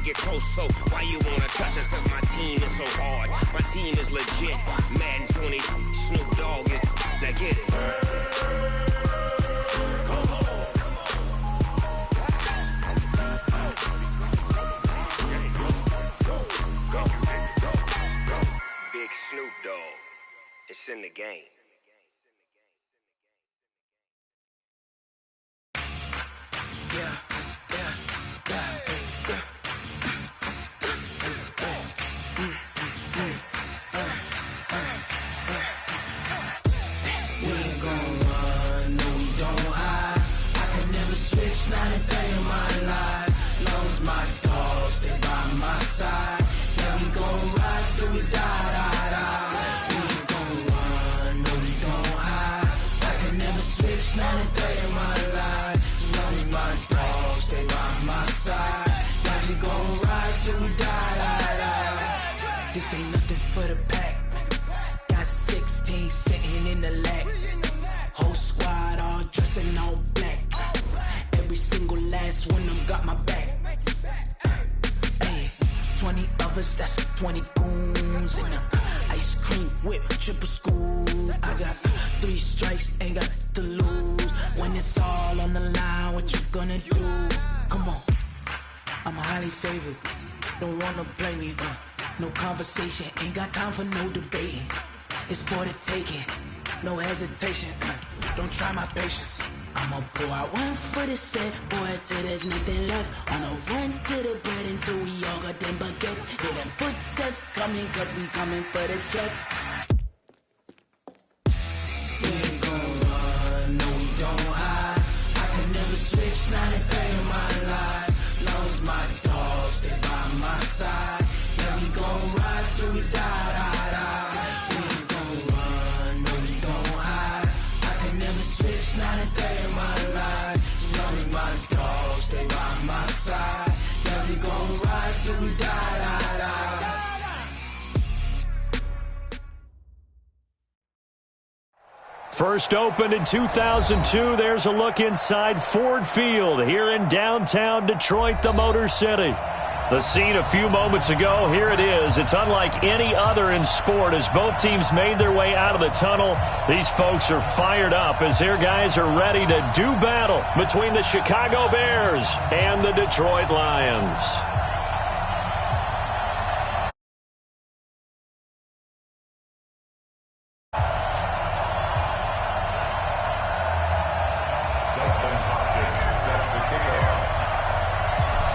get close, so why you wanna touch us? Cause my team is so hard. My team is legit. Madden 20, Snoop Dogg is. Now get it. Big Snoop Dogg. It's in the game. Not a day in my life, long as my dogs stay by my side. Yeah, we gon' ride till we die, die, die. We ain't gon' run, no we don't hide. I can never switch, not a day in my life, as long as my dogs stay by my side. Yeah, we gon' ride till we die, die, die. This ain't nothing for the pack. Got 16 sitting in the lag. Whole squad all dressing all black. Every single last one of them got my back. Hey, 20 of us, that's 20 goons in the ice cream whip, triple scoop. I got 3 strikes, ain't got to lose. When it's all on the line, what you gonna do? Come on, I'm highly favored. Don't wanna blame me. No conversation, ain't got time for no debating. It's for the taking, no hesitation. Don't try my patience. I'ma pour out one for the set, boy, till there's nothing left. On a run to the bread until we all got them baguettes. Hear them footsteps coming, cause we coming for the check. We ain't gon' run, no we don't hide. I can never switch, not a day in my life. Long as my dogs stay by my side. Yeah, we gon' ride till we die, die, die. We ain't gon' run, no we don't hide. I can never switch, not a day in my life. As long as my dogs stay by my side. Yeah, we gon' ride till we die, die, die. First opened in 2002, there's a look inside Ford Field here in downtown Detroit, the Motor City. The scene a few moments ago, here it is. It's unlike any other in sport as both teams made their way out of the tunnel. These folks are fired up as their guys are ready to do battle between the Chicago Bears and the Detroit Lions.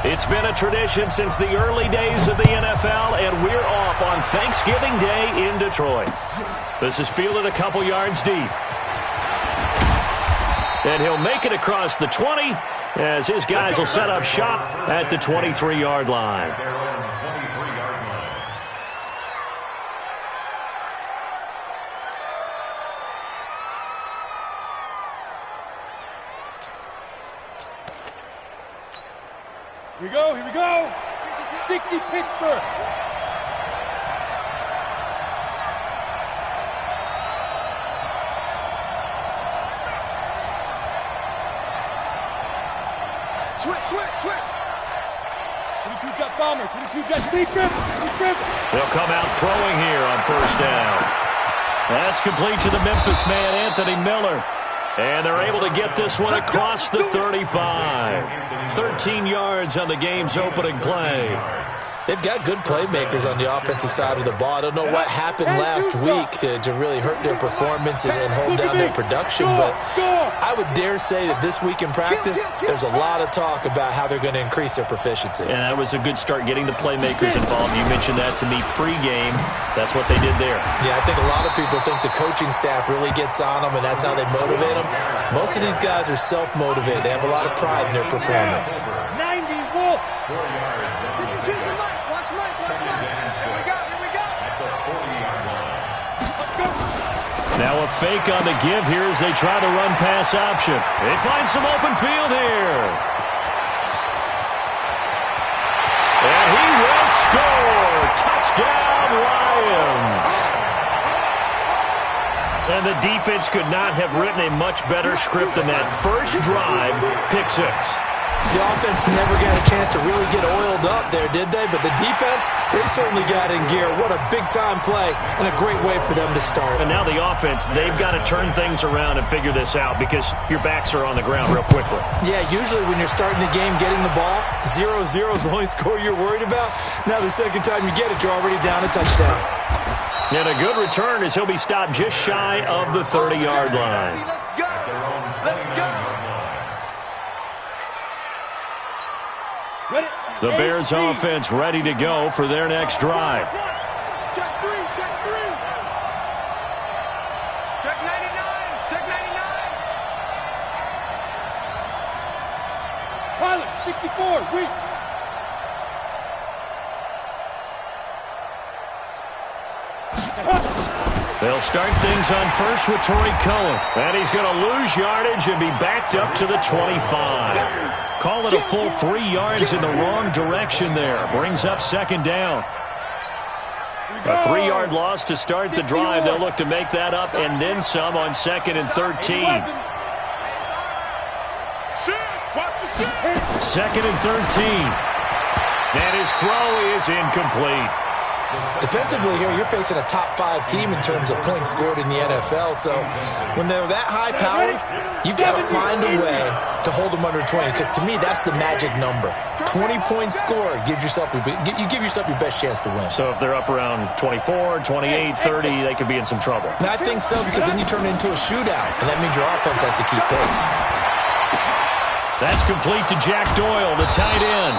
It's been a tradition since the early days of the NFL, and we're off on Thanksgiving Day in Detroit. This is fielded a couple yards deep. And he'll make it across the 20 as his guys will set up shop at the 23-yard line. Here we go. 60 Pittsburgh. Switch. 22 jet bomber, 22 jet speed trip. They'll come out throwing here on first down. That's complete to the Memphis man, Anthony Miller. And they're able to get this one across the 35. 13 yards on the game's opening play. They've got good playmakers on the offensive side of the ball. I don't know what happened last week to really hurt their performance and hold down their production, but I would dare say that this week in practice, there's a lot of talk about how they're going to increase their proficiency. And that was a good start getting the playmakers involved. You mentioned that to me pregame. That's what they did there. Yeah, I think a lot of people think the coaching staff really gets on them, and that's how they motivate them. Most of these guys are self-motivated. They have a lot of pride in their performance. 90 Wolf. 4 yards. Now a fake on the give here as they try to run pass option. They find some open field here. And he will score. Touchdown, Lions. And the defense could not have written a much better script than that. First drive, pick six. The offense never got a chance to really get oiled up there, did they? But the defense, they certainly got in gear. What a big-time play and a great way for them to start. And now the offense, they've got to turn things around and figure this out because your backs are on the ground real quickly. Yeah, usually when you're starting the game, getting the ball, 0-0 is the only score you're worried about. Now the second time you get it, you're already down a touchdown. And a good return as he'll be stopped just shy of the 30-yard line. Let's go. Let's go. The Bears offense ready to go for their next drive. Check 3, check 3. Check 99, check 99. Pilot, 64, weak. They'll start things on first with Torrey Cohen. And he's going to lose yardage and be backed up to the 25. Call it a full 3 yards in the wrong direction there. Brings up second down. A 3-yard loss to start the drive. They'll look to make that up and then some on 2nd and 13. 2nd and 13. And his throw is incomplete. Defensively here, you're facing a top-5 team in terms of points scored in the NFL. So when they're that high-powered, you've got to find a way to hold them under 20. Because to me, that's the magic number. 20-point score gives yourself you give yourself your best chance to win. So if they're up around 24, 28, 30, they could be in some trouble. And I think so, because then you turn it into a shootout, and that means your offense has to keep pace. That's complete to Jack Doyle, the tight end.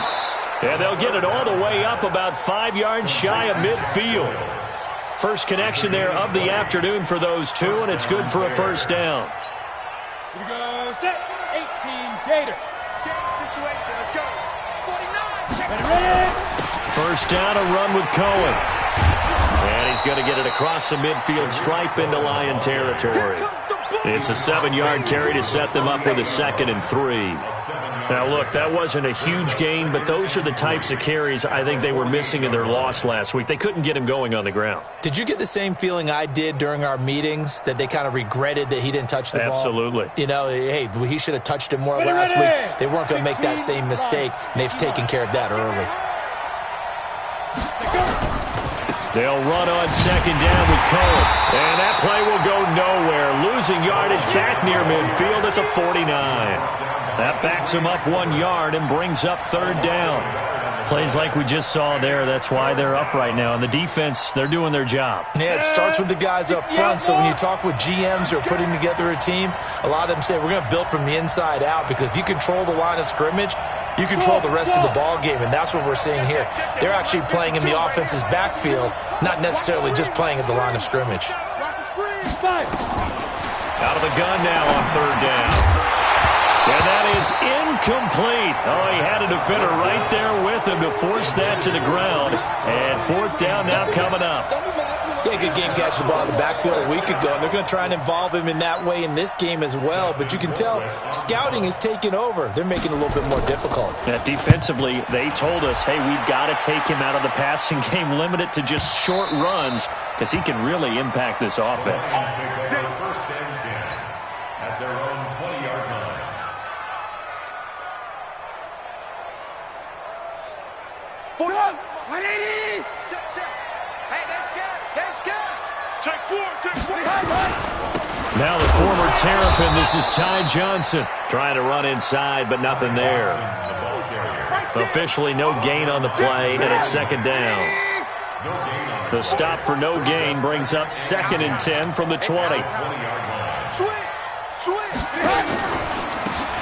And they'll get it all the way up about 5 yards shy of midfield. First connection there of the afternoon for those two, and it's good for a first down. Here we go, set, 18, Gator. State situation, let's go. 49, check. Ready. First down, a run with Cohen. And he's going to get it across the midfield stripe into Lion territory. It's a 7-yard carry to set them up with a 2nd and 3. Now, look, that wasn't a huge gain, but those are the types of carries I think they were missing in their loss last week. They couldn't get him going on the ground. Did you get the same feeling I did during our meetings, that they kind of regretted that he didn't touch the ball? Absolutely. You know, hey, he should have touched it more last week. They weren't going to make that same mistake, and they've taken care of that early. They'll run on second down with Cohen. And that play will go nowhere. Losing yardage back near midfield at the 49. That backs him up 1 yard and brings up third down. Plays like we just saw there. That's why they're up right now. And the defense, they're doing their job. Yeah, it starts with the guys up front. So when you talk with GMs who are putting together a team, a lot of them say we're going to build from the inside out, because if you control the line of scrimmage, you control the rest of the ball game, and that's what we're seeing here. They're actually playing in the offense's backfield, not necessarily just playing at the line of scrimmage. Out of the gun now on third down. And that is incomplete. Oh, he had a defender right there with him to force that to the ground. And fourth down now coming up. Yeah, good game catching the ball in the backfield a week ago, and they're going to try and involve him in that way in this game as well. But you can tell scouting is taking over. They're making it a little bit more difficult. Yeah, defensively, they told us, hey, we've got to take him out of the passing game, limit it to just short runs, because he can really impact this offense. First and 10 at their own 20-yard line. Now the former Terrapin, this is Ty Johnson, trying to run inside, but nothing there. Officially no gain on the play, and it's second down. The stop for no gain brings up 2nd and 10 from the 20.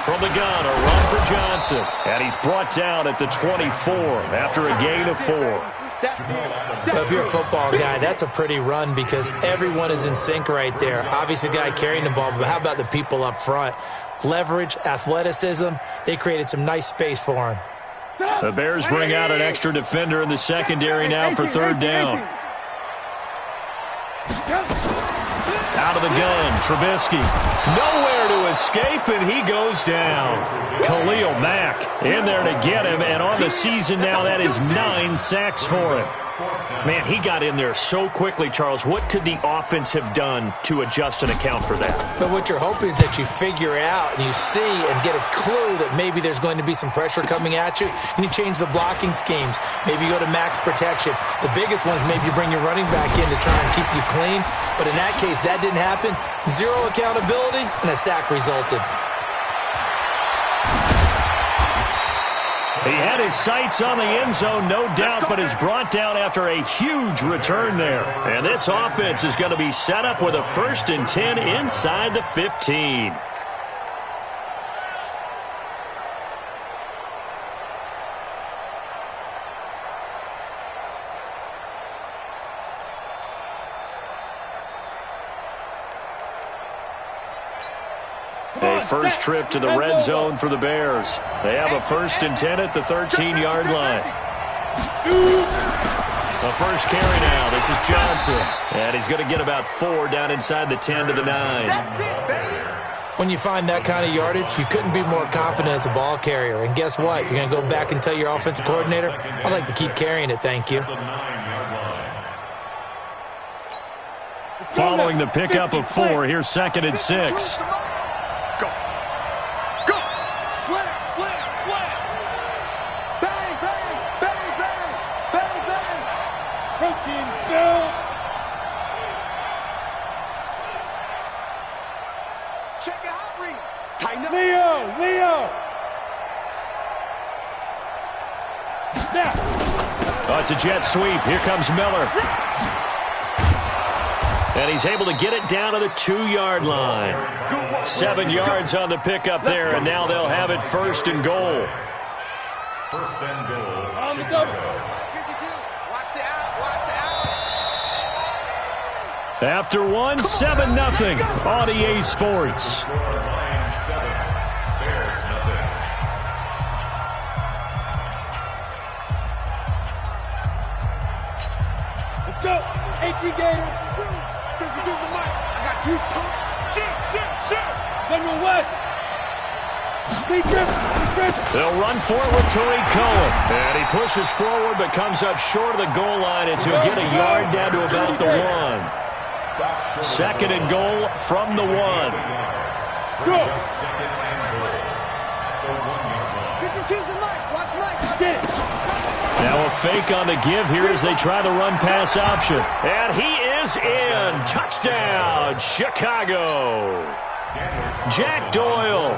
From the gun, a run for Johnson. And he's brought down at the 24 after a gain of 4. If you're a football guy, that's a pretty run, because everyone is in sync right there. Obviously, the guy carrying the ball, but how about the people up front? Leverage, athleticism, they created some nice space for him. The Bears bring out an extra defender in the secondary now for third down. Out of the gun, Trubisky. Nowhere to escape, and he goes down. Khalil Mack in there to get him, and on the season now, that is 9 sacks for him. Man, he got in there so quickly, Charles. What could the offense have done to adjust and account for that? But what you're hoping is that you figure out and you see and get a clue that maybe there's going to be some pressure coming at you, and you change the blocking schemes. Maybe you go to max protection. The biggest ones, maybe you bring your running back in to try and keep you clean. But in that case, that didn't happen. Zero accountability, and a sack resulted. He had his sights on the end zone, no doubt, but is brought down after a huge return there. And this offense is going to be set up with a 1st and 10 inside the 15. A first trip to the red zone for the Bears. They have a 1st and 10 at the 13-yard line. The first carry now. This is Johnson. And he's going to get about 4 down inside the 10 to the 9. When you find that kind of yardage, you couldn't be more confident as a ball carrier. And guess what? You're going to go back and tell your offensive coordinator, I'd like to keep carrying it, thank you. Following the pickup of 4, here's 2nd and 6. Leo! Oh, it's a jet sweep. Here comes Miller. And he's able to get it down to the 2-yard line. 7 yards on the pickup there, and now they'll have it 1st and goal. 1st and goal. On the double. 52. Watch the out. After 1, 7-0 on EA Sports. Go! 18 Gator! 52 the mic! I got 2 pump! Shoot! General West! They'll run forward with Tariq Cohen. And he pushes forward but comes up short of the goal line as he'll get a yard down to about the 1. 2nd and goal from the 1. Go! 52's the mic! Watch Mike! Get it! Now a fake on the give here as they try the run-pass option. And he is in. Touchdown, Chicago. Jack Doyle,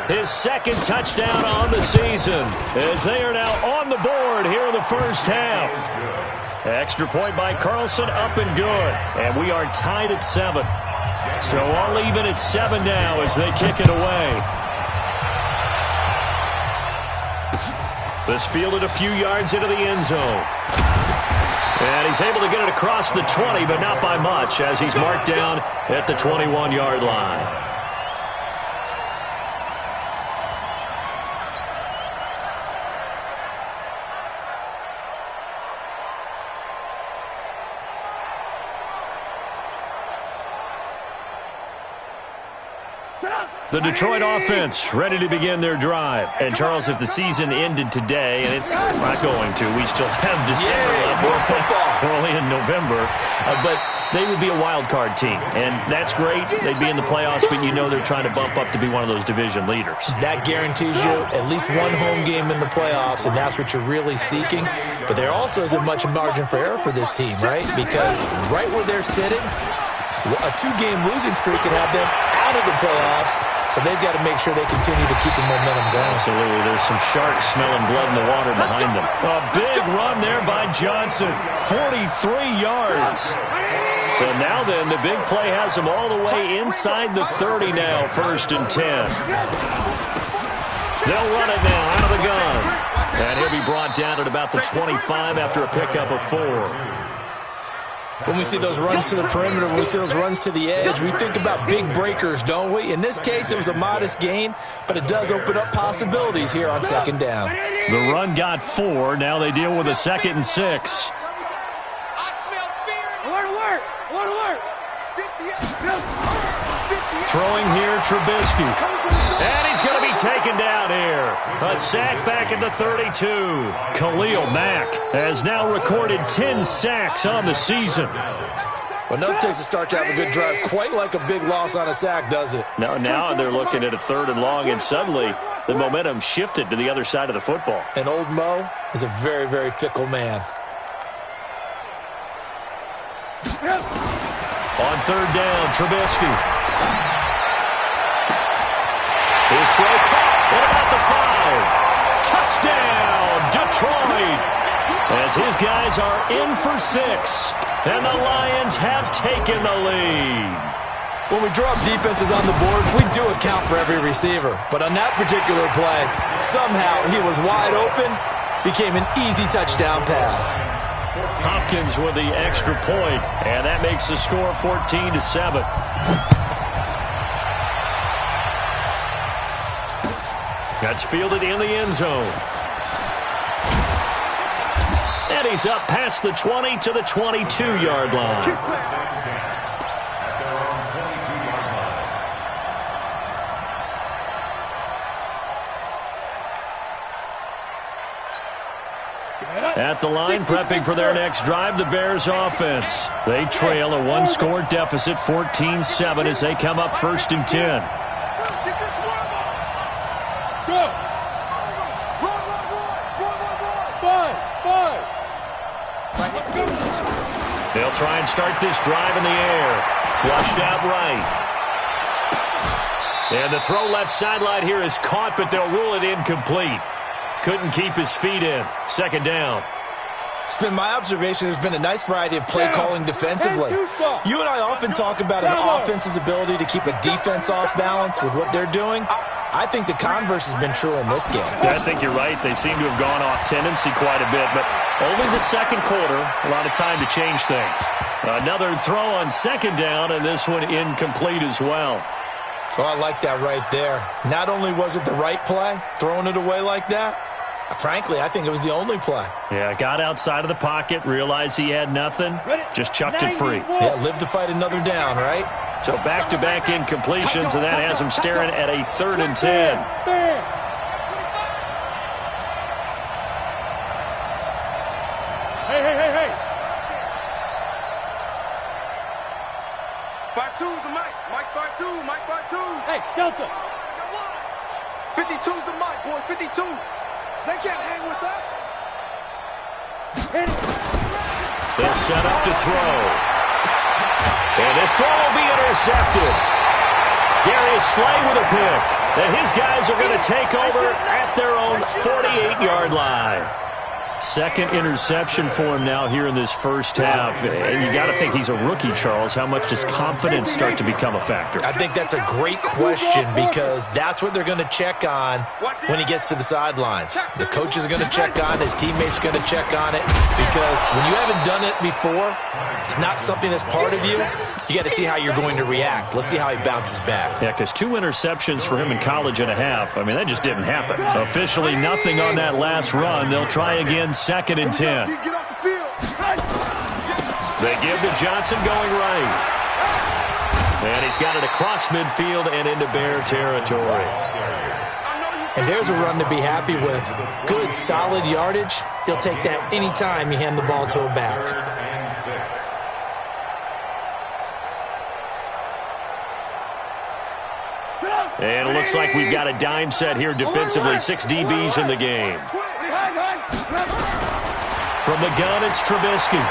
his 2nd touchdown on the season, as they are now on the board here in the first half. Extra point by Carlson, up and good. And we are tied at 7. So all even at 7 now as they kick it away. This fielded a few yards into the end zone. And he's able to get it across the 20, but not by much, as he's marked down at the 21-yard line. The Detroit offense ready to begin their drive. And, Charles, if the season ended today, and it's not going to, we still have December left, early in November, but they would be a wild card team. And that's great. They'd be in the playoffs, but you know they're trying to bump up to be one of those division leaders. That guarantees you at least one home game in the playoffs, and that's what you're really seeking. But there also isn't much margin for error for this team, right? Because right where they're sitting, a 2-game losing streak can have them out of the playoffs, so they've got to make sure they continue to keep the momentum going. Absolutely. There's some sharks smelling blood in the water behind them. A big run there by Johnson. 43 yards. So now then, the big play has them all the way inside the 30 now, 1st and 10. They'll run it now out of the gun. And he'll be brought down at about the 25 after a pickup of 4. When we see those runs to the perimeter, when we see those runs to the edge, we think about big breakers, don't we? In this case, it was a modest gain, but it does open up possibilities here on 2nd down. The run got 4. Now they deal with a 2nd and 6. Alert! Throwing here, Trubisky. And he's going to be taken down here. A sack back at the 32. Khalil Mack has now recorded 10 sacks on the season. Well, nothing takes a start to have a good drive. Quite like a big loss on a sack, does it? Now they're looking at a 3rd and long, and suddenly the momentum shifted to the other side of the football. And old Mo is a very, very fickle man. On 3rd down, Trubisky. His throw caught at about the 5. Touchdown, Detroit. As his guys are in for 6. And the Lions have taken the lead. When we draw up defenses on the board, we do account for every receiver. But on that particular play, somehow he was wide open, became an easy touchdown pass. Hopkins with the extra point, and that makes the score 14-7. That's fielded in the end zone. And he's up past the 20 to the 22-yard line. At the line, prepping for their next drive, the Bears offense. They trail a 1-score deficit, 14-7, as they come up 1st and 10. Go! They'll try and start this drive in the air. Flushed out right. And the throw left sideline here is caught, but they'll rule it incomplete. Couldn't keep his feet in. 2nd down. It's been my observation there's been a nice variety of play calling defensively. You and I often talk about an offense's ability to keep a defense off balance with what they're doing. I think the converse has been true in this game. I think you're right. They seem to have gone off tendency quite a bit, but only the 2nd quarter, a lot of time to change things. Another throw on 2nd down, and this one incomplete as well. Oh, I like that right there. Not only was it the right play, throwing it away like that, frankly, I think it was the only play. Yeah, got outside of the pocket, realized he had nothing, just chucked it free. Yeah, live to fight another down, right? So back-to-back incompletions, and that has him staring at a 3rd and 10. Hey. 5-2's the mic. Mike 5-2. Mike 5-2. Hey, Delta. 52's the mic, boys. 52. They can't hang with us. They'll set up to throw. And this throw will be intercepted. Darius Slay with a pick. And his guys are going to take over at their own 48-yard line. 2nd interception for him now here in this 1st half. And you got to think he's a rookie, Charles. How much does confidence start to become a factor? I think that's a great question because that's what they're going to check on when he gets to the sidelines. The coach is going to check on, his teammates are going to check on it because when you haven't done it before, it's not something that's part of you. You got to see how you're going to react. Let's see how he bounces back. Yeah, because 2 interceptions for him in college and a half. I mean, that just didn't happen. Officially nothing on that last run. They'll try again, 2nd and 10. They give to Johnson going right. And he's got it across midfield and into Bear territory. And there's a run to be happy with. Good, solid yardage. He'll take that any time you hand the ball to a back. And it looks like we've got a dime set here defensively. 6 DBs in the game. From the gun, it's Trubisky.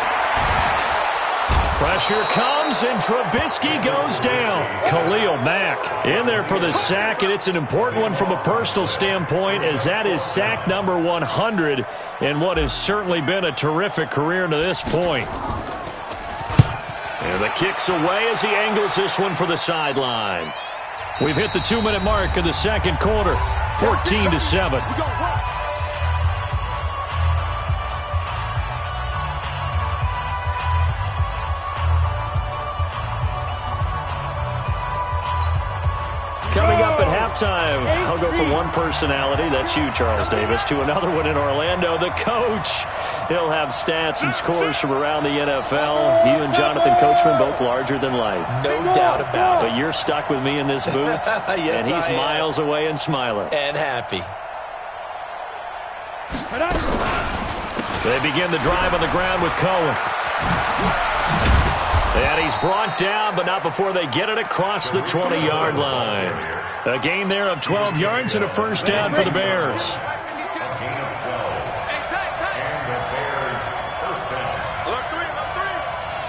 Pressure comes, and Trubisky goes down. Khalil Mack in there for the sack, and it's an important one from a personal standpoint, as that is sack number 100 in what has certainly been a terrific career to this point. And the kick's away as he angles this one for the sideline. We've hit the 2-minute mark of the 2nd quarter, 14-7. Coming up at halftime, I'll go from one personality, that's you, Charles Davis, to another one in Orlando. The coach He'll have stats and scores from around the NFL. You and Jonathan Coachman both larger than life. No doubt about it. But you're stuck with me in this booth, yes, and he's miles away and smiling. And happy. They begin the drive on the ground with Cohen. And he's brought down, but not before they get it across the 20-yard line. A gain there of 12 yards and a first down for the Bears.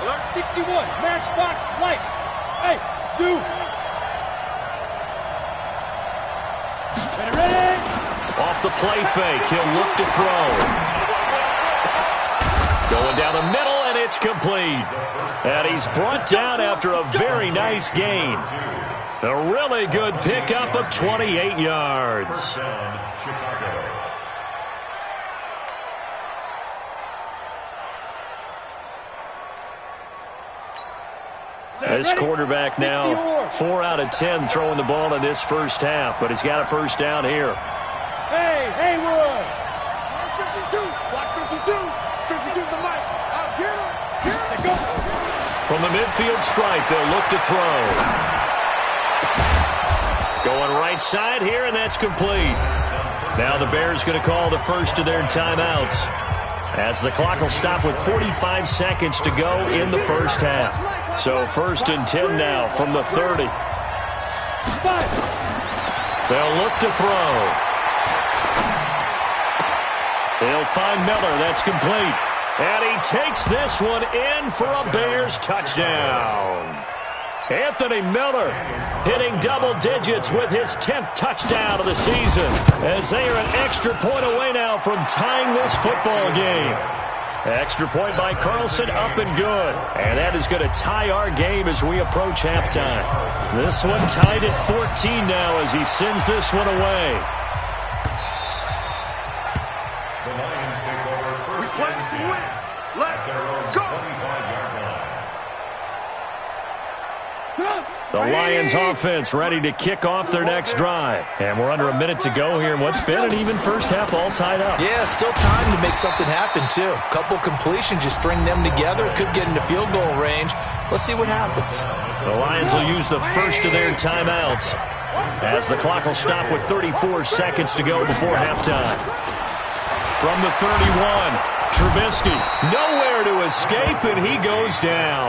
Alert 61, Matchbox Lights. Hey, Sue. Ready? Off the play fake, he'll look to throw. Going down the middle, and it's complete. And he's brought down after a very nice gain. A really good pickup of 28 yards. This quarterback now 4 out of 10 throwing the ball in this first half, but he's got a first down here. Hey, Haywood. 52, block 52. 52's the mic. Out, get him. Get him. From the midfield stripe, they'll look to throw. Going right side here, and that's complete. Now the Bears going to call the first of their timeouts, as the clock will stop with 45 seconds to go in the first half. So 1st and 10 now from the 30. They'll look to throw. They'll find Miller. That's complete. And he takes this one in for a Bears touchdown. Anthony Miller hitting double digits with his 10th touchdown of the season, as they are an extra point away now from tying this football game. Extra point by Carlson, up and good. And that is going to tie our game as we approach halftime. This one tied at 14 now as he sends this one away. The Lions take over We first play and to 10 win. Let's at their own go. 25-yard line. The Lions offense ready to kick off their next drive. And we're under a minute to go here in what's been an even first half, all tied up. Yeah, still time to make something happen, too. A couple completions, just string them together. Could get into field goal range. Let's see what happens. The Lions will use the first of their timeouts, as the clock will stop with 34 seconds to go before halftime. From the 31, Trubisky nowhere to escape, and he goes down.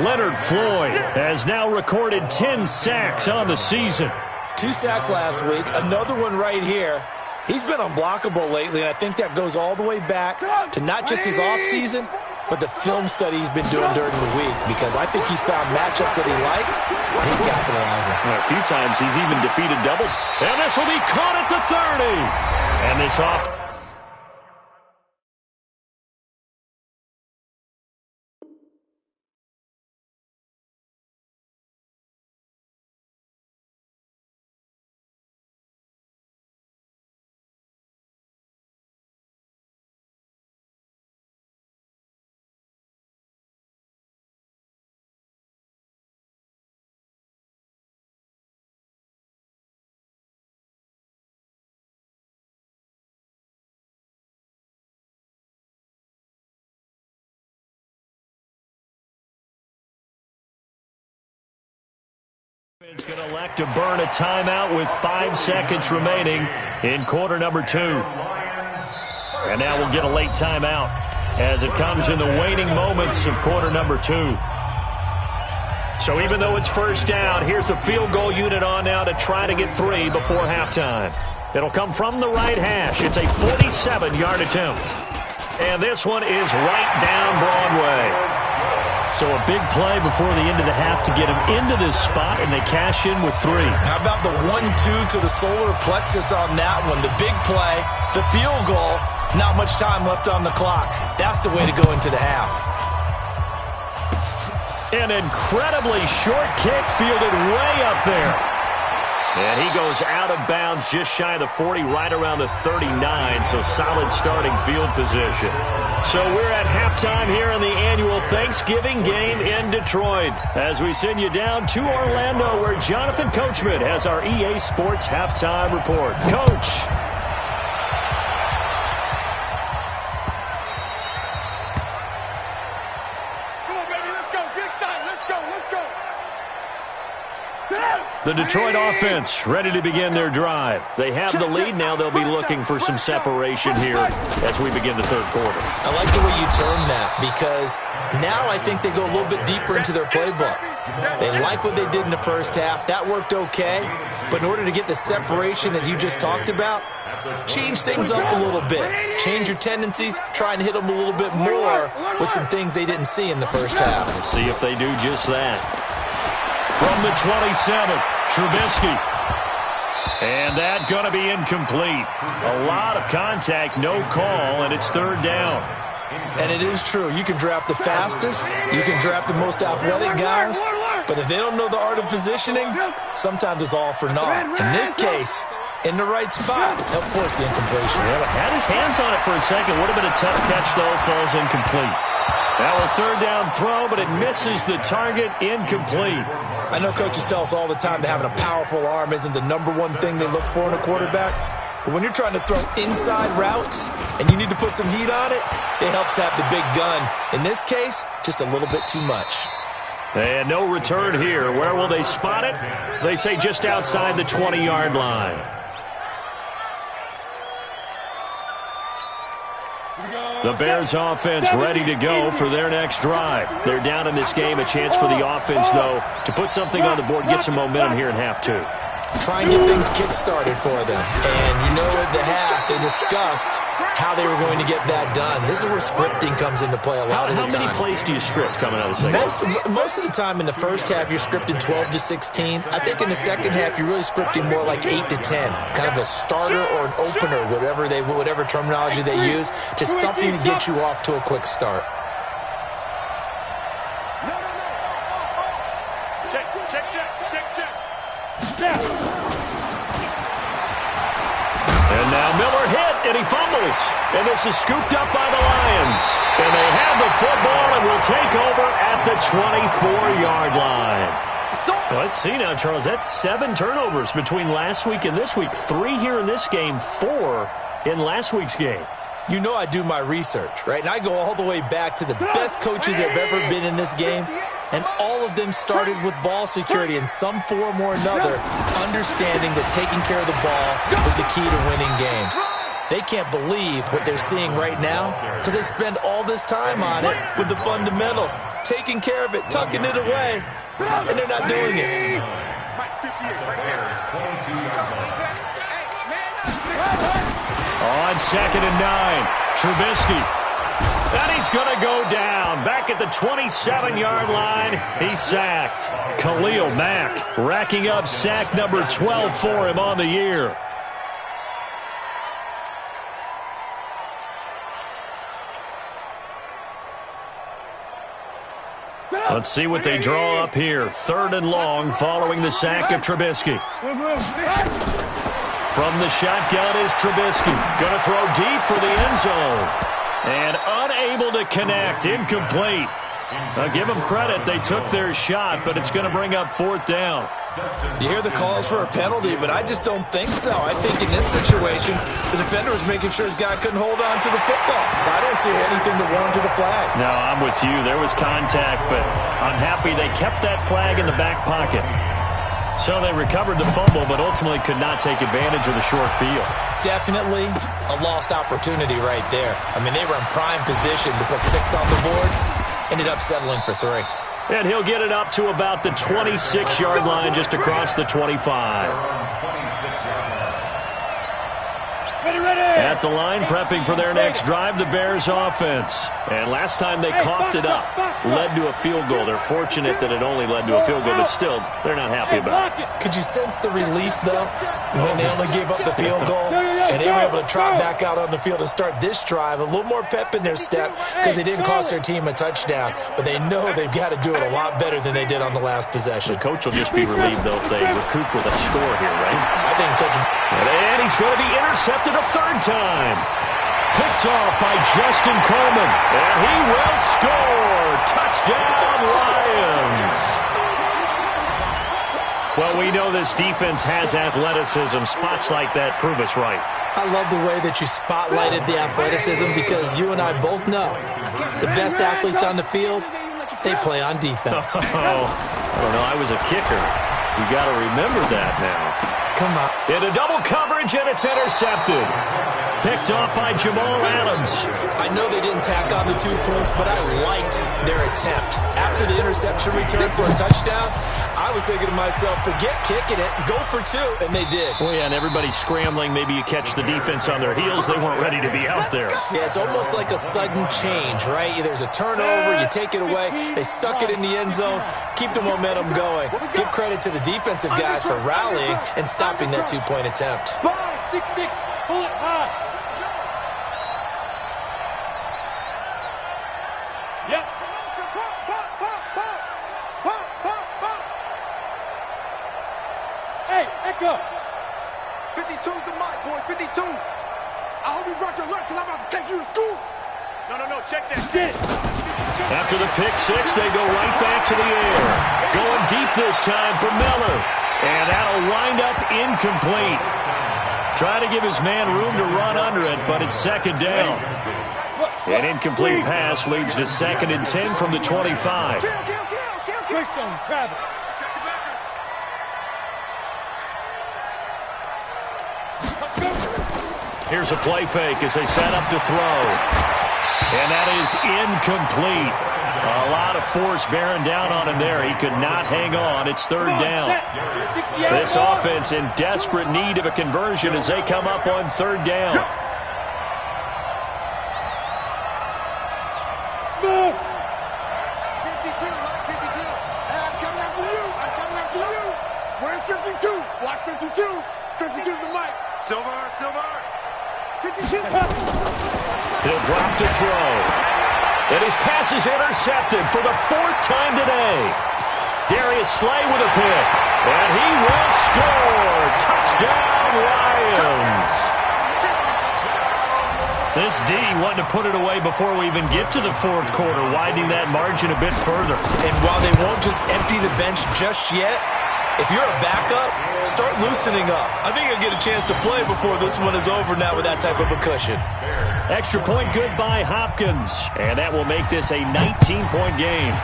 Leonard Floyd has now recorded 10 sacks on the season. 2 sacks last week, another one right here. He's been unblockable lately, and I think that goes all the way back to not just his offseason, but the film study he's been doing during the week, because I think he's found matchups that he likes, and he's capitalizing. A few times he's even defeated doubles. And this will be caught at the 30. And this off. Is going to elect to burn a timeout with 5 seconds remaining in quarter number 2. And now we'll get a late timeout as it comes in the waning moments of quarter number 2. So even though it's first down, here's the field goal unit on now to try to get 3 before halftime. It'll come from the right hash. It's a 47-yard attempt. And this one is right down Broadway. So a big play before the end of the half to get him into this spot, and they cash in with 3. How about the 1-2 to the solar plexus on that one? The big play, the field goal, not much time left on the clock. That's the way to go into the half. An incredibly short kick fielded way up there. And he goes out of bounds just shy of the 40, right around the 39, so solid starting field position. So we're at halftime here in the annual Thanksgiving game in Detroit, as we send you down to Orlando, where Jonathan Coachman has our EA Sports halftime report. Coach. The Detroit offense ready to begin their drive. They have the lead. Now they'll be looking for some separation here as we begin the third quarter. I like the way you term that because now I think they go a little bit deeper into their playbook. They like what they did in the first half. That worked okay. But in order to get the separation that you just talked about, change things up a little bit. Change your tendencies. Try and hit them a little bit more with some things they didn't see in the first half. Let's see if they do just that. From the 27, Trubisky. And that going to be incomplete. A lot of contact, no call, and it's third down. And it is true. You can draft the fastest. You can draft the most athletic guys. But if they don't know the art of positioning, sometimes it's all for naught. In this case, in the right spot, help force the incompletion. Yeah, but had his hands on it for a second. Would have been a tough catch, though. Falls incomplete. Now a third down throw, but it misses the target. Incomplete. I know coaches tell us all the time that having a powerful arm isn't the number one thing they look for in a quarterback. But when you're trying to throw inside routes and you need to put some heat on it, it helps have the big gun. In this case, just a little bit too much. And no return here. Where will they spot it? They say just outside the 20-yard line. The Bears offense ready to go for their next drive. They're down in this game. A chance for the offense, though, to put something on the board, get some momentum here in half two. Try and get things kick-started for them. And you know at the half, they discussed how they were going to get that done. This is where scripting comes into play a lot of the time. How many plays do you script coming out of the second half? Most of the time in the first half, you're scripting 12 to 16. I think in the second half, you're really scripting more like 8 to 10. Kind of a starter or an opener, whatever terminology they use. Just something to get you off to a quick start. And now Miller hit, and he fumbles. And this is scooped up by the Lions. And they have the football and will take over at the 24-yard line. Well, let's see now, Charles. That's 7 turnovers between last week and this week. 3 here in this game, 4 in last week's game. You know I do my research, right? And I go all the way back to the best coaches that have ever been in this game. And all of them started with ball security in some form or another, understanding that taking care of the ball was the key to winning games. They can't believe what they're seeing right now because they spend all this time on it with the fundamentals, taking care of it, tucking it away, and they're not doing it. On 2nd and 9, Trubisky. And he's going to go down. Back at the 27-yard line, he's sacked. Khalil Mack racking up sack number 12 for him on the year. Let's see what they draw up here. 3rd and long following the sack of Trubisky. From the shotgun is Trubisky. Going to throw deep for the end zone. And unable to connect. Incomplete. I'll give them credit. They took their shot, but it's going to bring up 4th down. You hear the calls for a penalty, but I just don't think so. I think in this situation, the defender was making sure his guy couldn't hold on to the football. So I don't see anything to warrant to the flag. No, I'm with you. There was contact, but I'm happy they kept that flag in the back pocket. So they recovered the fumble, but ultimately could not take advantage of the short field. Definitely a lost opportunity right there. I mean, they were in prime position to put 6 on the board. Ended up settling for 3. And he'll get it up to about the 26-yard line, just across the 25. At the line, prepping for their next drive, the Bears offense. And last time they coughed it up, led to a field goal. They're fortunate that it only led to a field goal, but still, they're not happy about it. Could you sense the relief, though, when they only gave up the field goal? And they were able to trot back out on the field and start this drive. A little more pep in their step because they didn't cost their team a touchdown. But they know they've got to do it a lot better than they did on the last possession. The coach will just be relieved, though, if they recoup with a score here, right? I think Coach... And he's going to be intercepted a 3rd time. Picked off by Justin Coleman. And he will score. Touchdown, Lions. Well, we know this defense has athleticism. Spots like that prove us right. I love the way that you spotlighted the athleticism because you and I both know the best athletes on the field, they play on defense. Oh, I don't know. I was a kicker. You got to remember that now. Come on. Into double coverage, and it's intercepted. Picked off by Jamal Adams. I know they didn't tack on the 2 points, but I liked their attempt. After the interception return for a touchdown, I was thinking to myself, forget kicking it, go for 2, and they did. Oh, yeah, and everybody's scrambling. Maybe you catch the defense on their heels. They weren't ready to be out there. Yeah, it's almost like a sudden change, right? There's a turnover, you take it away, they stuck it in the end zone, keep the momentum going. Give credit to the defensive guys for rallying and stopping that 2-point attempt. 5-6-6, pull it high. Yep. Hey, Echo. 52's the mic, boys. 52. I hope you brought your lunch because I'm about to take you to school. No, check that shit. After the pick six, they go right back to the air. Going deep this time for Miller. And that'll wind up incomplete. Try to give his man room to run under it, but it's second down. An incomplete pass leads to 2nd and 10 from the 25. Greystone, Travis. Here's a play fake as they set up to throw. And that is incomplete. A lot of force bearing down on him there. He could not hang on. It's 3rd down. This offense in desperate need of a conversion as they come up on 3rd down. Smooth. 52, Mike, 52. Hey, I'm coming after you. I'm coming after you. Where's 52? Watch 52. 52's the mic. Silver. 52. He'll drop to throw. And his pass is intercepted for the 4th time today. Darius Slay with a pick. And he will score. Touchdown, Lions. This D wanting to put it away before we even get to the 4th quarter, widening that margin a bit further. And while they won't just empty the bench just yet, if you're a backup, start loosening up. I think you'll get a chance to play before this one is over now with that type of a cushion. Extra point good by Hopkins. And that will make this a 19-point game.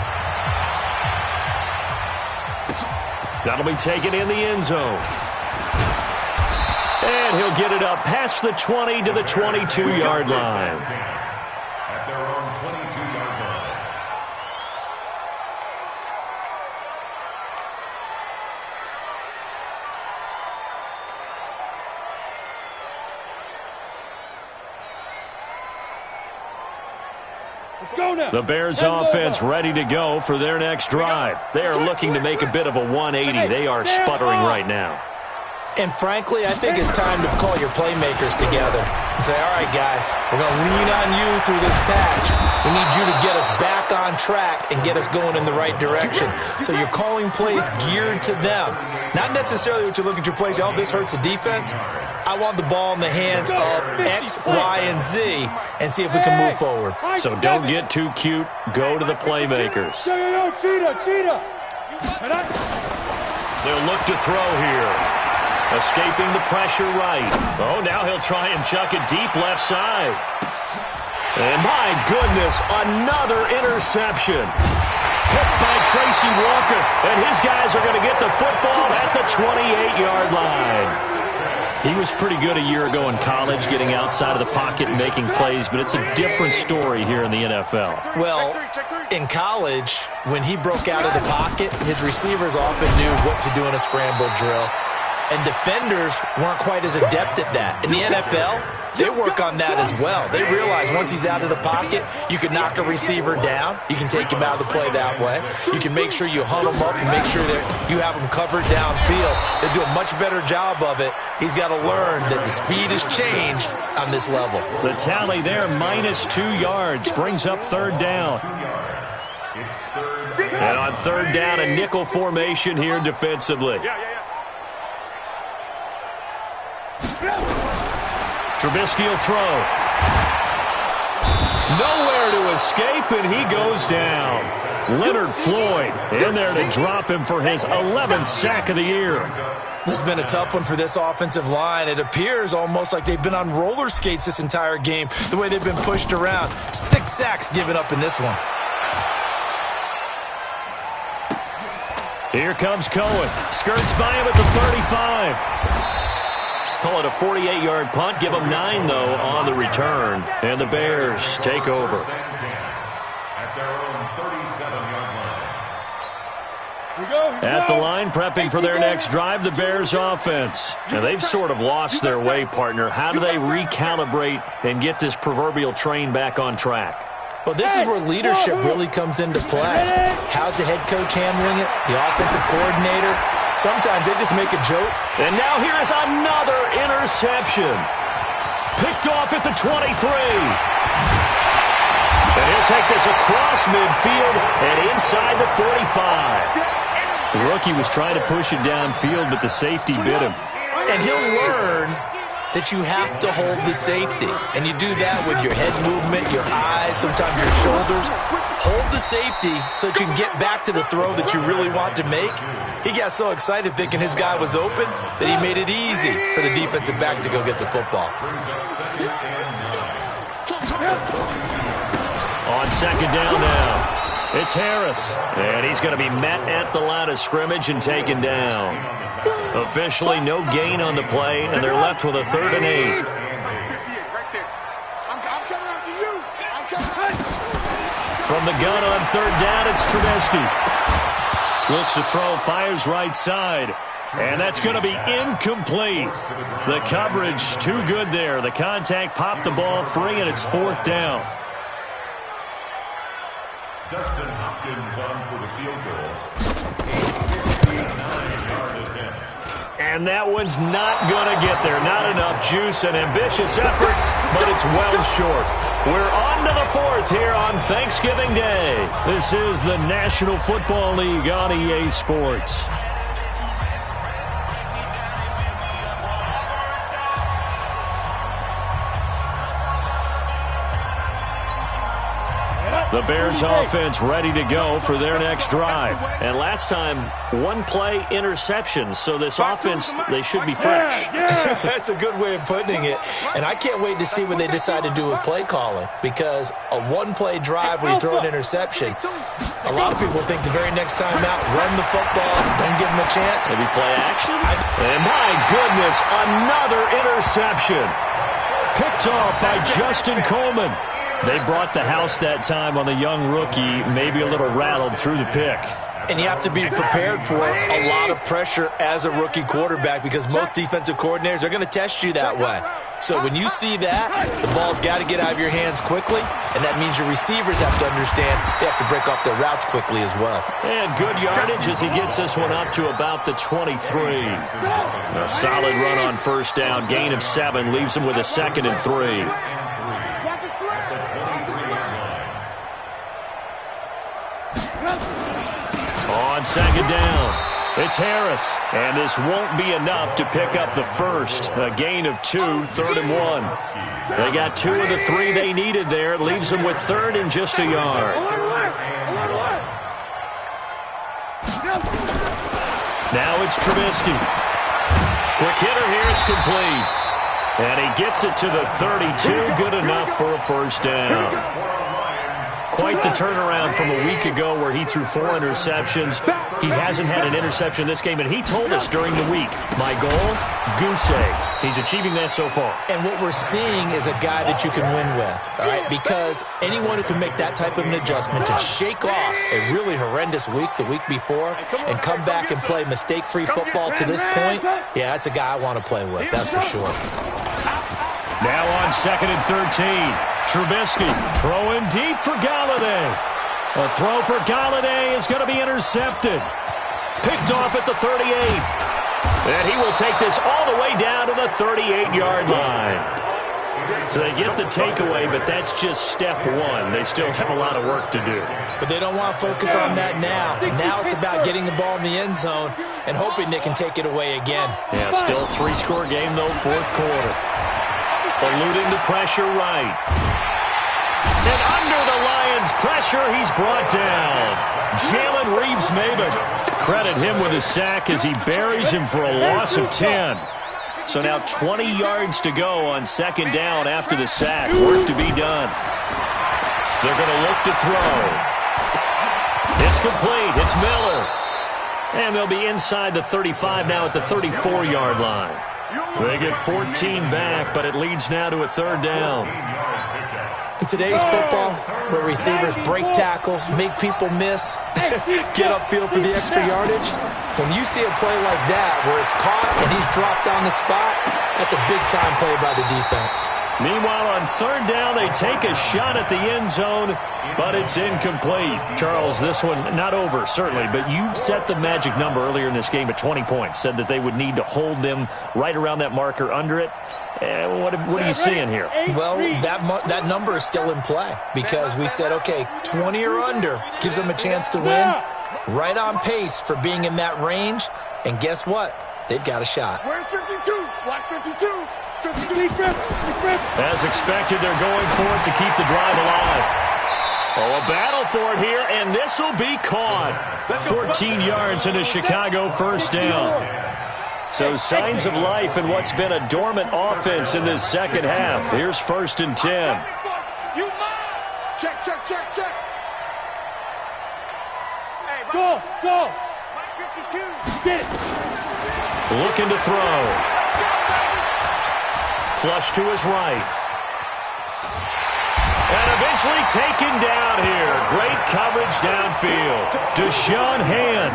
That'll be taken in the end zone. And he'll get it up past the 20 to the 22-yard line. At their own 22-yard line. Let's go now. The Bears offense ready to go for their next drive. They are looking to make a bit of a 180. They are sputtering right now. And frankly, I think it's time to call your playmakers together and say, all right, guys, we're going to lean on you through this patch. We need you to get us back on track and get us going in the right direction. So you're calling plays geared to them. Not necessarily what you look at your plays, oh, this hurts the defense. I want the ball in the hands of X, Y, and Z and see if we can move forward. So don't get too cute. Go to the playmakers. Yo, cheetah. They'll look to throw here. Escaping the pressure right. Oh, now he'll try and chuck it deep left side. And my goodness, another interception. Picked by Tracy Walker. And his guys are going to get the football at the 28-yard line. He was pretty good a year ago in college, getting outside of the pocket and making plays, but it's a different story here in the NFL. Well, in college, when he broke out of the pocket, his receivers often knew what to do in a scramble drill. And defenders weren't quite as adept at that. In the NFL, they work on that as well. They realize once he's out of the pocket, you can knock a receiver down. You can take him out of the play that way. You can make sure you hunt him up and make sure that you have him covered downfield. They do a much better job of it. He's got to learn that the speed has changed on this level. The tally there, -2 yards, brings up 3rd down. And on 3rd down, a nickel formation here defensively. Trubisky will throw. Nowhere to escape, and he goes down. Leonard Floyd in there to drop him for his 11th sack of the year. This has been a tough one for this offensive line. It appears almost like they've been on roller skates this entire game, the way they've been pushed around. 6 sacks given up in this one. Here comes Cohen. Skirts by him at the 35. Call it a 48-yard punt. Give them 9, though, on the return. And the Bears take over. At their own 37-yard line. At the line, prepping for their next drive, the Bears offense. Now, they've sort of lost their way, partner. How do they recalibrate and get this proverbial train back on track? Well, this is where leadership really comes into play. How's the head coach handling it? The offensive coordinator? Sometimes they just make a joke. And now here is another interception. Picked off at the 23. And he'll take this across midfield and inside the 45. The rookie was trying to push it downfield, but the safety bit him. And he'll learn that you have to hold the safety. And you do that with your head movement, your eyes, sometimes your shoulders. Hold the safety so that you can get back to the throw that you really want to make. He got so excited thinking his guy was open that he made it easy for the defensive back to go get the football. On second down now, it's Harris. And he's going to be met at the line of scrimmage and taken down. Officially no gain on the play, and they're left with a 3rd and 8. From the gun on 3rd down, it's Trubisky. Looks to throw, fires right side. And that's going to be incomplete. The coverage too good there. The contact popped the ball free, and it's 4th down. Dustin Hopkins on for the field goal. 59-yard attempt. And that one's not going to get there. Not enough juice, an ambitious effort, but it's well short. We're on to the 4th here on Thanksgiving Day. This is the National Football League on EA Sports. The Bears offense ready to go for their next drive. And last time, 1-play interception. So this offense, they should be fresh. That's a good way of putting it. And I can't wait to see what they decide to do with play calling. Because a 1-play drive where you throw an interception, a lot of people think the very next time out, run the football, don't give them a chance. Maybe play action? And my goodness, another interception. Picked off by Justin Coleman. They brought the house that time on the young rookie, maybe a little rattled through the pick. And you have to be prepared for a lot of pressure as a rookie quarterback because most defensive coordinators are going to test you that way. So when you see that, the ball's got to get out of your hands quickly, and that means your receivers have to understand they have to break off their routes quickly as well. And good yardage as he gets this one up to about the 23. A solid run on 1st down, gain of 7, leaves him with a 2nd and 3. On 2nd down, it's Harris, and this won't be enough to pick up the first. A gain of 2, 3rd and 1. They got 2 of the 3 they needed there. It leaves them with 3rd and just a yard. Now it's Trubisky. Quick hitter here, it's complete. And he gets it to the 32, good enough for a 1st down. Quite the turnaround from a week ago where he threw 4 interceptions. He hasn't had an interception this game, and he told us during the week, my goal, goose egg. He's achieving that so far. And what we're seeing is a guy that you can win with, all right? Because anyone who can make that type of an adjustment to shake off a really horrendous week the week before and come back and play mistake-free football to this point, yeah, that's a guy I want to play with, that's for sure. Now on 2nd and 13. Trubisky throwing deep for Galladay. A throw for Galladay is going to be intercepted. Picked off at the 38. And he will take this all the way down to the 38-yard line. So they get the takeaway, but that's just step 1. They still have a lot of work to do. But they don't want to focus on that now. Now it's about getting the ball in the end zone and hoping they can take it away again. Yeah, still 3-score game, though, 4th quarter. Eluding the pressure right. And under the Lions' pressure, he's brought down. Jalen Reeves-Maybin. Credit him with a sack as he buries him for a loss of 10. So now 20 yards to go on 2nd down after the sack. Work to be done. They're going to look to throw. It's complete. It's Miller. And they'll be inside the 35 now at the 34-yard line. They get 14 back, but it leads now to a third down. In today's football, where receivers break tackles, make people miss, get upfield for the extra yardage, when you see a play like that where it's caught and he's dropped on the spot, that's a big-time play by the defense. Meanwhile, on third down, they take a shot at the end zone, but it's incomplete. Charles, this one not over, certainly, but you set the magic number earlier in this game at 20 points, said that they would need to hold them right around that marker under it. What are you seeing here? Well, that number is still in play because we said, okay, 20 or under gives them a chance to win. Right on pace for being in that range, and guess what? They've got a shot. Where's 52? Watch 52. 52. As expected, they're going for it to keep the drive alive. Oh, a battle for it here, and this will be caught. 14 yards and a Chicago first down. So signs of life in what's been a dormant offense in this second half. Here's 1st and 10. Check. Go. Get it. Looking to throw. Flush to his right. And eventually taken down here. Great coverage downfield. Deshaun Hand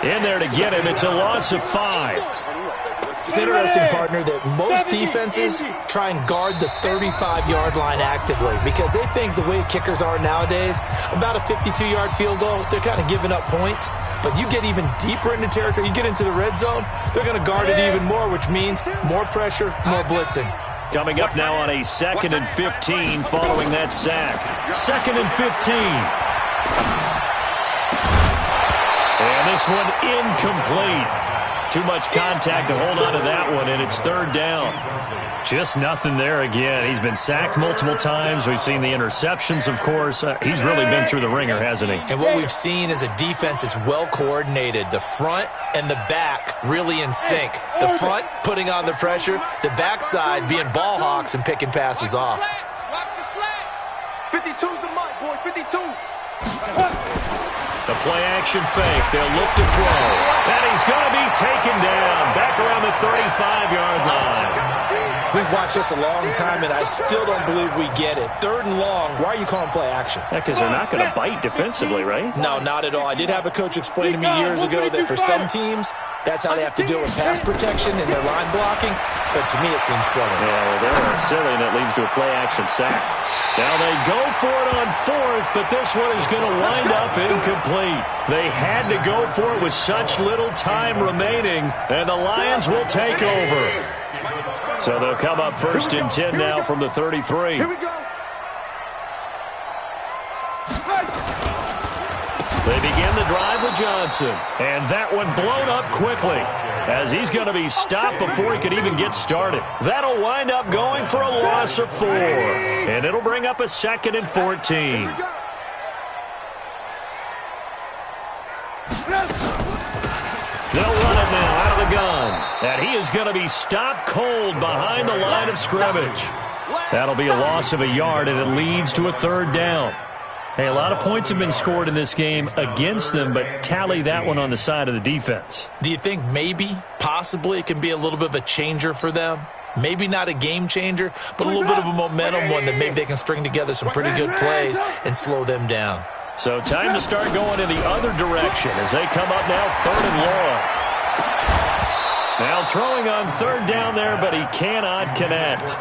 in there to get him. It's a loss of 5. It's interesting, partner, that most defenses try and guard the 35-yard line actively because they think the way kickers are nowadays, about a 52-yard field goal, they're kind of giving up points. But you get even deeper into territory, you get into the red zone, they're going to guard it even more, which means more pressure, more blitzing. Coming up now on a 2nd and 15 following that sack. 2nd and 15. And this one incomplete. Too much contact to hold on to that one, and it's third down. Just nothing there again. He's been sacked multiple times. We've seen the interceptions, of course. He's really been through the ringer, hasn't he? And what we've seen is a defense that's well coordinated. The front and the back really in sync. The front putting on the pressure, the backside being ball hawks and picking passes off. Watch the slack. 52's the mic, boys. 52. The play-action fake. They'll look to throw. And he's going to be taken down back around the 35-yard line. We've watched this a long time, and I still don't believe we get it. 3rd and long. Why are you calling play action? Yeah, because they're not going to bite defensively, right? No, not at all. I did have a coach explain to me years ago that for some teams, that's how they have to deal with pass protection and their line blocking. But to me, it seems silly. Yeah, well, they're silly, and that leads to a play-action sack. Now they go for it on 4th, but this one is going to wind up incomplete. They had to go for it with such little time remaining, and the Lions will take over. So they'll come up 1st and 10 now from the 33. Here we go. They begin the drive with Johnson, and that one blown up quickly as he's going to be stopped before he could even get started. That'll wind up going for a loss of 4, and it'll bring up a 2nd and 14. They'll run it now out of the gun, and he is going to be stopped cold behind the line of scrimmage. That'll be a loss of a yard, and it leads to a 3rd down. Hey, a lot of points have been scored in this game against them, but tally that one on the side of the defense. Do you think maybe, possibly, it can be a little bit of a changer for them? Maybe not a game changer, but a little bit of a momentum one that maybe they can string together some pretty good plays and slow them down. So time to start going in the other direction as they come up now 3rd and long. Now throwing on 3rd down there, but he cannot connect.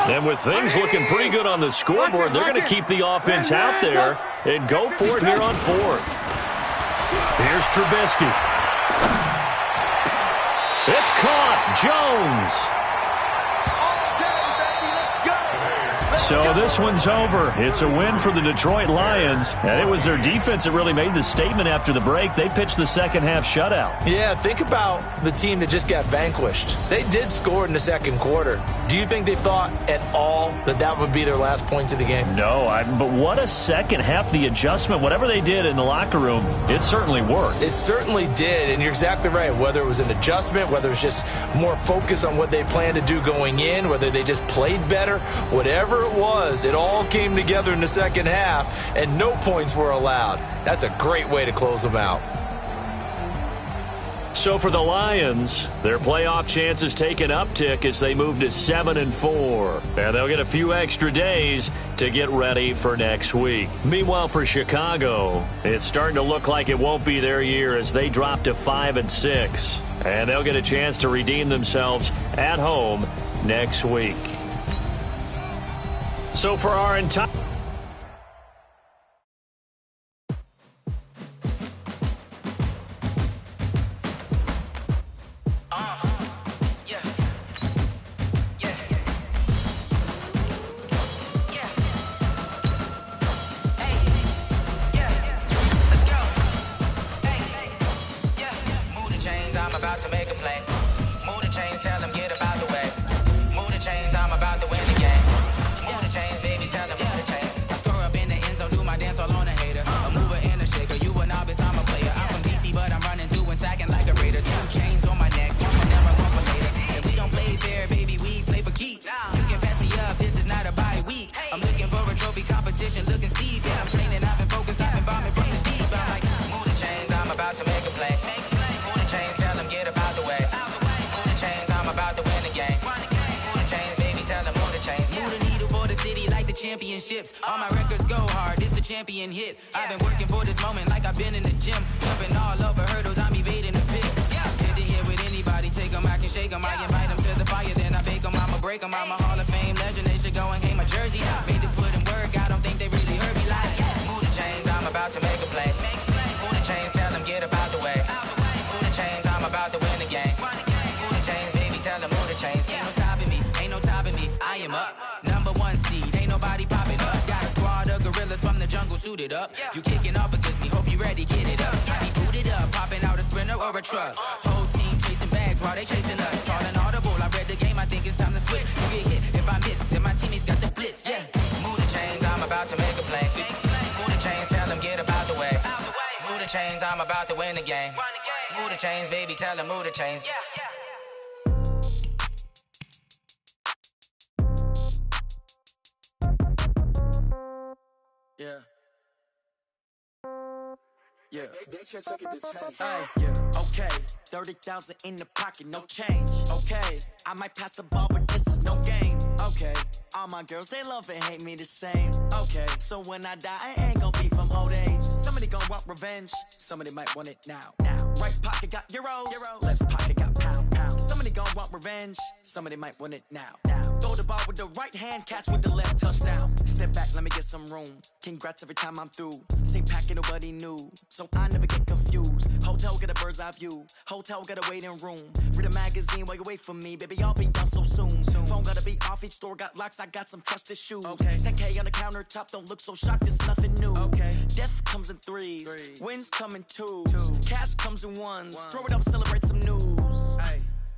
And with things looking pretty good on the scoreboard, they're going to keep the offense out there and go for it here on 4th. Here's Trubisky. It's caught. Jones. So this one's over. It's a win for the Detroit Lions, and it was their defense that really made the statement after the break. They pitched the second half shutout. Yeah, think about the team that just got vanquished. They did score in the second quarter, Do you think they thought at all that would be their last points of the game? No, but what a second half, the adjustment, whatever they did in the locker room, it certainly worked. It certainly did, and you're exactly right. Whether it was an adjustment, whether it was just more focus on what they planned to do going in, whether they just played better, whatever it was, it all came together in the second half, and no points were allowed. That's a great way to close them out. So for the Lions, their playoff chances take an uptick as they move to 7-4. And they'll get a few extra days to get ready for next week. Meanwhile, for Chicago, it's starting to look like it won't be their year as they drop to 5-6. And they'll get a chance to redeem themselves at home next week. So for our entire... championships. All my records go hard, it's a champion hit. I've been working for this moment like I've been in the gym. Jumping all over hurdles, I'm evading the pit. Did to hear with anybody, take them, I can shake them. I invite them to the fire, then I bake them, I'ma break them. I'm a Hall of Fame legend, they should go and hang my jersey. Made to put in work, I don't think they really heard me like, move the chains, I'm about to make a play. Move the chains, tell them get up out the way. Move the chains, I'm about to win the game. Move the chains, baby, tell them move the chains. Ain't no stopping me, ain't no topping me, I am up. Number one seed, ain't nobody popping up. Got a squad of gorillas from the jungle suited up. You kicking off against me, hope you ready, get it up. I be booted up, popping out a Sprinter or a truck. Whole team chasing bags while they chasing us. Calling audible, I read the game, I think it's time to switch. You get hit, if I miss, then my teammates got the blitz, yeah. Move the chains, I'm about to make a play. Move the chains, tell them get up out the way. Move the chains, I'm about to win the game. Move the chains, baby, tell them move the chains. Yeah. Yeah. Hey, yeah. Okay. 30,000 in the pocket, no change. Okay. I might pass the ball, but this is no game. Okay. All my girls, they love and hate me the same. Okay. So when I die, I ain't gon' be from old age. Somebody gon' want revenge. Somebody might want it now. Right pocket got euros. Left pocket got pound. Somebody gon' want revenge. Somebody might want it now. Throw the ball with the right hand, catch with the left, touchdown. Step back, let me get some room. Congrats every time I'm through. Same packet, nobody knew. So I never get confused. Hotel get a bird's eye view. Hotel get a waiting room. Read a magazine while you wait for me. Baby, I'll be done so soon. Phone gotta be off, each store got locks. I got some trusted shoes. 10K on the countertop, don't look so shocked, it's nothing new. Death comes in threes. Wins come in twos. Cash comes in ones. Throw it up, celebrate some news.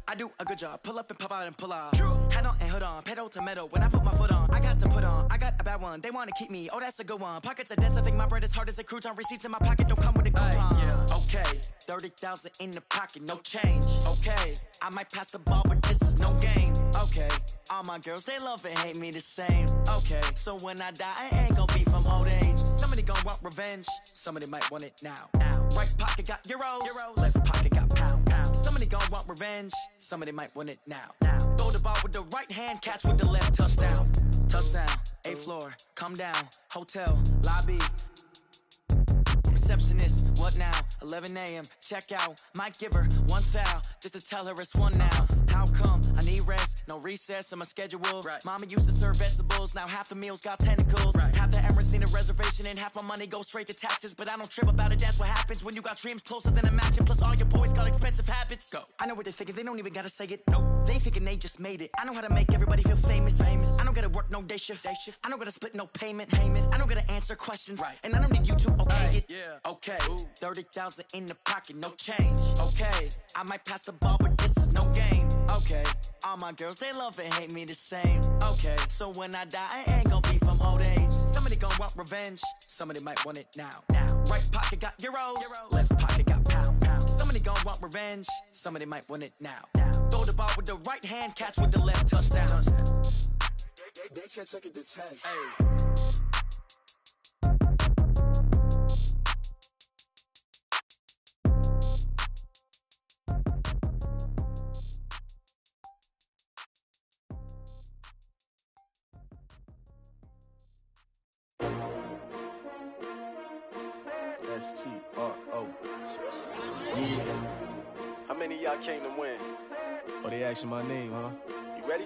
I do a good job. Pull up and pop out and pull out. Head on and hood on. Pedal to metal. When I put my foot on, I got to put on. I got a bad one. They want to keep me. Oh, that's a good one. Pockets are dense. I think my bread is hard as a crouton. Receipts in my pocket don't come with a coupon. Okay. 30,000 in the pocket. No change. Okay. I might pass the ball, but this is no game. Okay. All my girls, they love and hate me the same. Okay. So when I die, I ain't gonna be from old age. Somebody gon' want revenge. Somebody might want it now. Right pocket got euros. Left pocket got pound. Somebody gon' want revenge. Somebody might want it now. Throw the ball with the right hand, catch with the left, touchdown. Touchdown, 8th floor, come down. Hotel, lobby. Receptionist, what now? 11 a.m., check out. Might give her one foul, just to tell her it's one now. How come? I need rest, no recess in my schedule. Mama used to serve vegetables, now half the meals got tentacles. Half the Emirates need a reservation and half my money goes straight to taxes. But I don't trip about it, that's what happens when you got dreams closer than a match. And plus all your boys got expensive habits. Go. I know what they're thinking, they don't even gotta say it. Nope. They thinking they just made it. I know how to make everybody feel famous. I don't gotta work no day shift. I don't gotta split no payment. I don't gotta answer questions. And I don't need you to okay it. Okay, 30,000 in the pocket, no change. Okay, I might pass the ball, but this is no game. Okay, all my girls, they love and hate me the same. Okay, so when I die, I ain't gonna be from old age. Somebody gonna want revenge, somebody might want it now. Right pocket got euros, left pocket got pounds. Somebody gonna want revenge, somebody might want it now. Throw the ball with the right hand, catch with the left, touchdown. They can't take it to 10. Hey. S-T-R-O. Yeah. How many of y'all came to win? Oh, they asking my name, huh? You ready?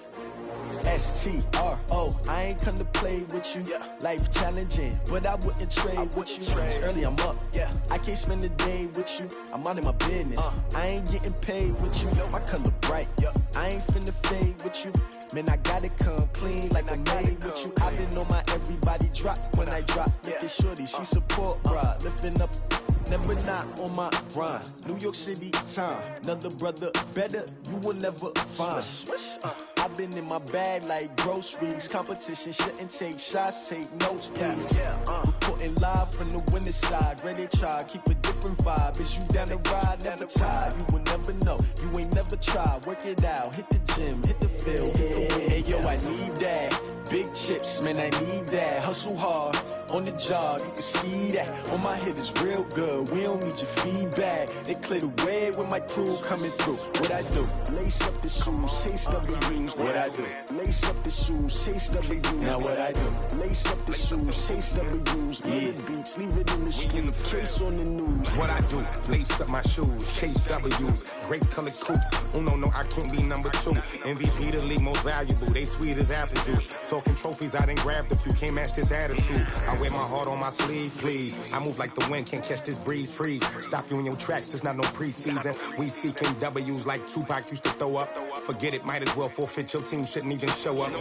S-T-R-O. I ain't come to play with you. Yeah. Life challenging, but I wouldn't trade with you. It's early, I'm up. Yeah. I can't spend the day with you. I'm minding my business. I ain't getting paid with you. My color bright. I ain't finna fade with you. Man, I gotta come clean like I'm made with you. I've been on my everybody drop when I drop. Look at shorty, she support, bruh. Lifting up, never not on my grind. New York City time, another brother better, you will never find. I've been in my bag like groceries. Competition shouldn't take shots, take notes, please. Reporting live from the winning side. Ready to try, keep a different vibe. Is you down the ride, never tired. You will never know, you ain't never tried. Work it out, hit the gym, hit the field, hit the wind. Hey yo, I need that. Big chips, man, I need that. Hustle hard, on the job, you can see that. On my hit is real good, we don't need your feedback. They clear the way with my crew coming through. What I do? Lace up the shoes, chase W's. What I do? Lace up the shoes, chase W's. Now what I do? Lace up the shoes, chase W's. Million beats, leave it in the street, case on the news. What I do? Lace up my shoes, chase W's. Great colored coops. Oh no, I can't be number 2. MVP the league most valuable. They sweet as apple juice. Talking trophies, I done grabbed a few. Can't match this attitude. I wear my heart on my sleeve, please. I move like the wind, can't catch this breeze. Freeze. Stop you in your tracks. There's not no preseason. We seeking W's like Tupac used to throw up. Forget it, might as well forfeit. Your team shouldn't even show up.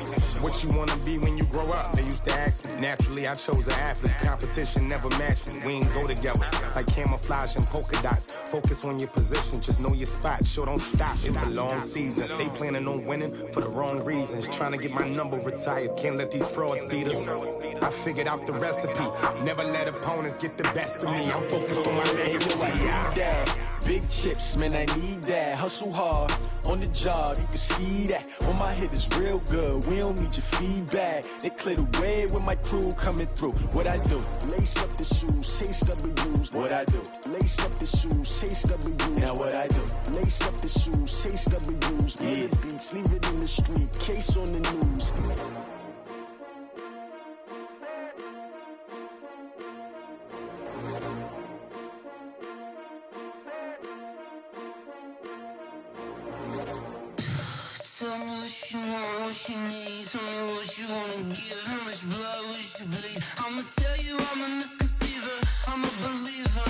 What you wanna be when you grow up? They used to ask me. Naturally, I chose an athlete. Competition never matched me. We ain't go together like camouflage and polka dots. Focus on your position, just know your spot. Sure, don't stop. It's a long season. They planning on winning for the wrong reasons. Trying to get my number retired. Can't let these frauds beat us. I figured out the recipe. Never let opponents get the best of me. I'm focused on my legacy. Big chips, man, I need that. Hustle hard, on the job, you can see that. On my hit is real good, we don't need your feedback. They clear the way with my crew coming through. What I do? Lace up the shoes, chase W's. What I do? Lace up the shoes, chase W's. Now what I do? Lace up the shoes, chase W's. Million beats, leave it in the street, case on the news. Tell me what you want, what you need. Tell me what you wanna give. How much blood would you bleed? I'ma tell you I'm a misconceiver, I'm a believer.